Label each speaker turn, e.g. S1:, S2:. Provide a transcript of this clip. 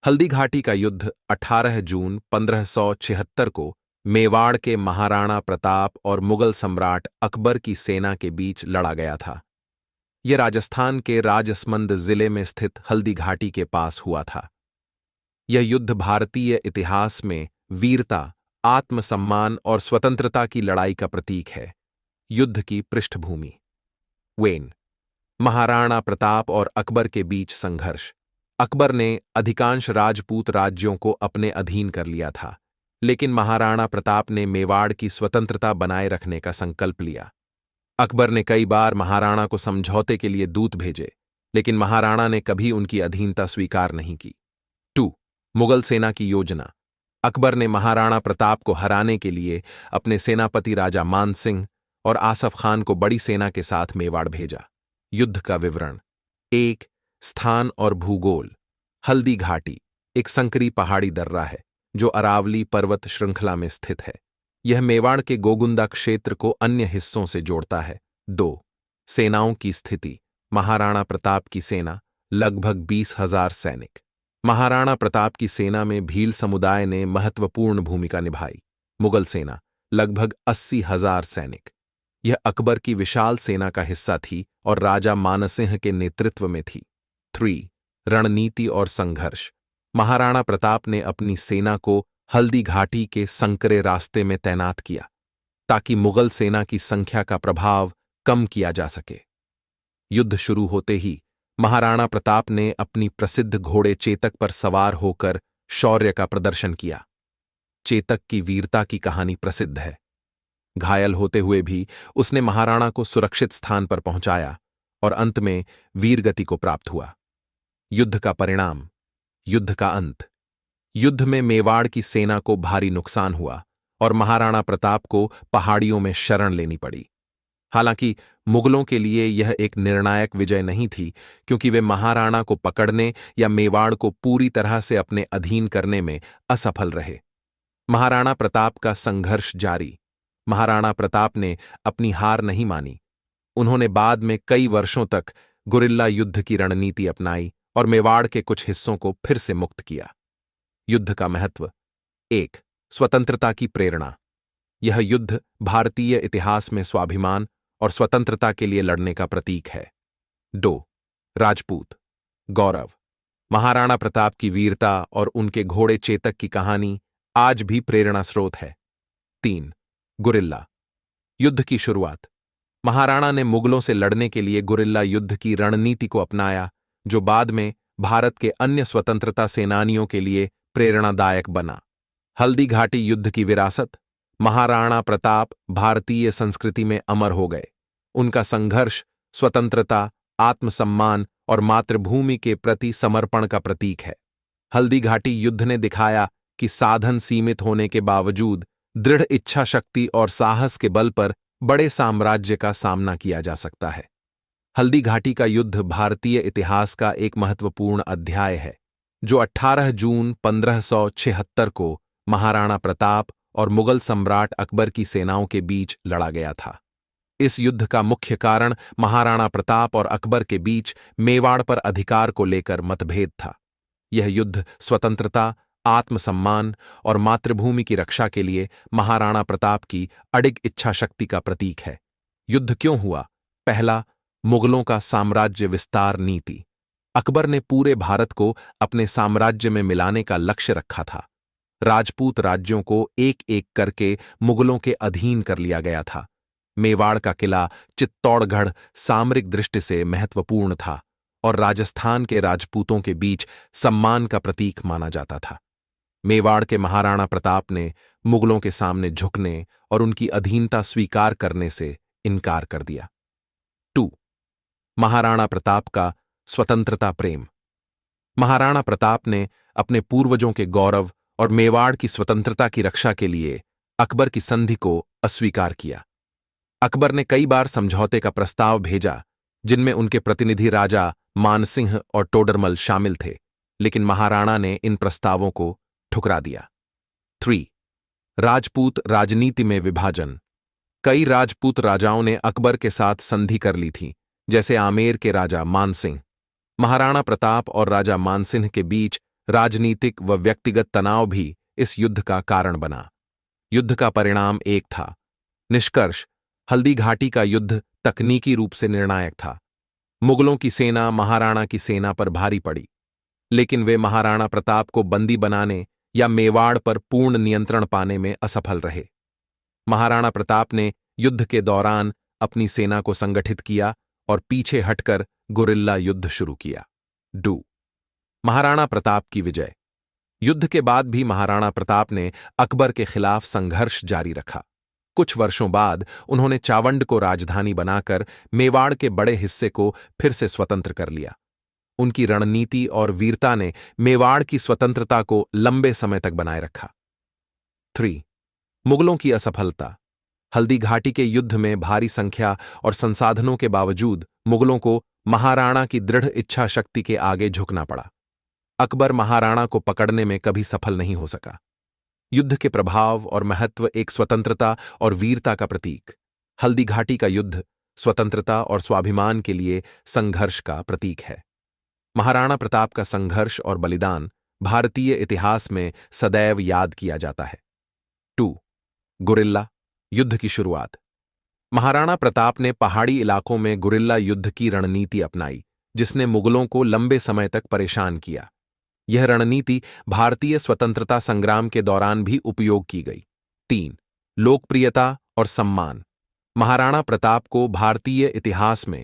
S1: हल्दी घाटी का युद्ध 18 जून 1576 को मेवाड़ के महाराणा प्रताप और मुगल सम्राट अकबर की सेना के बीच लड़ा गया था। यह राजस्थान के राजसमंद जिले में स्थित हल्दी घाटी के पास हुआ था। यह युद्ध भारतीय इतिहास में वीरता, आत्मसम्मान और स्वतंत्रता की लड़ाई का प्रतीक है। युद्ध की पृष्ठभूमि। वेन, महाराणा प्रताप और अकबर के बीच संघर्ष। अकबर ने अधिकांश राजपूत राज्यों को अपने अधीन कर लिया था, लेकिन महाराणा प्रताप ने मेवाड़ की स्वतंत्रता बनाए रखने का संकल्प लिया। अकबर ने कई बार महाराणा को समझौते के लिए दूत भेजे, लेकिन महाराणा ने कभी उनकी अधीनता स्वीकार नहीं की। 2. मुगल सेना की योजना। अकबर ने महाराणा प्रताप को हराने के लिए अपने सेनापति राजा मानसिंह और आसफ खान को बड़ी सेना के साथ मेवाड़ भेजा। युद्ध का विवरण। 1. स्थान और भूगोल। हल्दी घाटी एक संकरी पहाड़ी दर्रा है जो अरावली पर्वत श्रृंखला में स्थित है। यह मेवाड़ के गोगुंदा क्षेत्र को अन्य हिस्सों से जोड़ता है। 2. सेनाओं की स्थिति। महाराणा प्रताप की सेना लगभग 20,000 सैनिक। महाराणा प्रताप की सेना में भील समुदाय ने महत्वपूर्ण भूमिका निभाई। मुगल सेना लगभग 80,000 सैनिक। यह अकबर की विशाल सेना का हिस्सा थी और राजा मानसिंह के नेतृत्व में थी। 3. रणनीति और संघर्ष। महाराणा प्रताप ने अपनी सेना को हल्दी घाटी के संकरे रास्ते में तैनात किया ताकि मुगल सेना की संख्या का प्रभाव कम किया जा सके। युद्ध शुरू होते ही महाराणा प्रताप ने अपनी प्रसिद्ध घोड़े चेतक पर सवार होकर शौर्य का प्रदर्शन किया। चेतक की वीरता की कहानी प्रसिद्ध है। घायल होते हुए भी उसने महाराणा को सुरक्षित स्थान पर पहुंचाया और अंत में वीरगति को प्राप्त हुआ। युद्ध का परिणाम। युद्ध का अंत। युद्ध में मेवाड़ की सेना को भारी नुकसान हुआ और महाराणा प्रताप को पहाड़ियों में शरण लेनी पड़ी। हालांकि मुगलों के लिए यह एक निर्णायक विजय नहीं थी, क्योंकि वे महाराणा को पकड़ने या मेवाड़ को पूरी तरह से अपने अधीन करने में असफल रहे। महाराणा प्रताप का संघर्ष जारी। महाराणा प्रताप ने अपनी हार नहीं मानी। उन्होंने बाद में कई वर्षों तक गुरिल्ला युद्ध की रणनीति अपनाई और मेवाड़ के कुछ हिस्सों को फिर से मुक्त किया। युद्ध का महत्व। 1. स्वतंत्रता की प्रेरणा। यह युद्ध भारतीय इतिहास में स्वाभिमान और स्वतंत्रता के लिए लड़ने का प्रतीक है। 2. राजपूत गौरव। महाराणा प्रताप की वीरता और उनके घोड़े चेतक की कहानी आज भी प्रेरणा स्रोत है। 3. गुरिल्ला युद्ध की शुरुआत। महाराणा ने मुगलों से लड़ने के लिए गुरिल्ला युद्ध की रणनीति को अपनाया, जो बाद में भारत के अन्य स्वतंत्रता सेनानियों के लिए प्रेरणादायक बना। हल्दी घाटी युद्ध की विरासत। महाराणा प्रताप भारतीय संस्कृति में अमर हो गए। उनका संघर्ष स्वतंत्रता, आत्मसम्मान और मातृभूमि के प्रति समर्पण का प्रतीक है। हल्दी घाटी युद्ध ने दिखाया कि साधन सीमित होने के बावजूद दृढ़ इच्छा शक्ति और साहस के बल पर बड़े साम्राज्य का सामना किया जा सकता है। हल्दी घाटी का युद्ध भारतीय इतिहास का एक महत्वपूर्ण अध्याय है, जो 18 जून 1576 को महाराणा प्रताप और मुगल सम्राट अकबर की सेनाओं के बीच लड़ा गया था। इस युद्ध का मुख्य कारण महाराणा प्रताप और अकबर के बीच मेवाड़ पर अधिकार को लेकर मतभेद था। यह युद्ध स्वतंत्रता, आत्मसम्मान और मातृभूमि की रक्षा के लिए महाराणा प्रताप की अडिग इच्छा शक्ति का प्रतीक है। युद्ध क्यों हुआ? पहला, मुगलों का साम्राज्य विस्तार नीति। अकबर ने पूरे भारत को अपने साम्राज्य में मिलाने का लक्ष्य रखा था। राजपूत राज्यों को एक एक करके मुगलों के अधीन कर लिया गया था। मेवाड़ का किला चित्तौड़गढ़ सामरिक दृष्टि से महत्वपूर्ण था और राजस्थान के राजपूतों के बीच सम्मान का प्रतीक माना जाता था। मेवाड़ के महाराणा प्रताप ने मुगलों के सामने झुकने और उनकी अधीनता स्वीकार करने से इनकार कर दिया। 2. महाराणा प्रताप का स्वतंत्रता प्रेम। महाराणा प्रताप ने अपने पूर्वजों के गौरव और मेवाड़ की स्वतंत्रता की रक्षा के लिए अकबर की संधि को अस्वीकार किया। अकबर ने कई बार समझौते का प्रस्ताव भेजा, जिनमें उनके प्रतिनिधि राजा मानसिंह और टोडरमल शामिल थे, लेकिन महाराणा ने इन प्रस्तावों को ठुकरा दिया। 3. राजपूत राजनीति में विभाजन। कई राजपूत राजाओं ने अकबर के साथ संधि कर ली थी, जैसे आमेर के राजा मानसिंह। महाराणा प्रताप और राजा मानसिंह के बीच राजनीतिक व व्यक्तिगत तनाव भी इस युद्ध का कारण बना। युद्ध का परिणाम एक था। निष्कर्ष, हल्दी घाटी का युद्ध तकनीकी रूप से निर्णायक था। मुगलों की सेना महाराणा की सेना पर भारी पड़ी, लेकिन वे महाराणा प्रताप को बंदी बनाने या मेवाड़ पर पूर्ण नियंत्रण पाने में असफल रहे। महाराणा प्रताप ने युद्ध के दौरान अपनी सेना को संगठित किया और पीछे हटकर गुरिल्ला युद्ध शुरू किया। महाराणा प्रताप की विजय। युद्ध के बाद भी महाराणा प्रताप ने अकबर के खिलाफ संघर्ष जारी रखा। कुछ वर्षों बाद उन्होंने चावंड को राजधानी बनाकर मेवाड़ के बड़े हिस्से को फिर से स्वतंत्र कर लिया। उनकी रणनीति और वीरता ने मेवाड़ की स्वतंत्रता को लंबे समय तक बनाए रखा। 3. मुगलों की असफलता। हल्दी घाटी के युद्ध में भारी संख्या और संसाधनों के बावजूद मुगलों को महाराणा की दृढ़ इच्छा शक्ति के आगे झुकना पड़ा। अकबर महाराणा को पकड़ने में कभी सफल नहीं हो सका। युद्ध के प्रभाव और महत्व। एक स्वतंत्रता और वीरता का प्रतीक। हल्दी घाटी का युद्ध स्वतंत्रता और स्वाभिमान के लिए संघर्ष का प्रतीक है। महाराणा प्रताप का संघर्ष और बलिदान भारतीय इतिहास में सदैव याद किया जाता है। 2. गुरिल्ला युद्ध की शुरुआत। महाराणा प्रताप ने पहाड़ी इलाकों में गुरिल्ला युद्ध की रणनीति अपनाई, जिसने मुगलों को लंबे समय तक परेशान किया। यह रणनीति भारतीय स्वतंत्रता संग्राम के दौरान भी उपयोग की गई। 3. लोकप्रियता और सम्मान। महाराणा प्रताप को भारतीय इतिहास में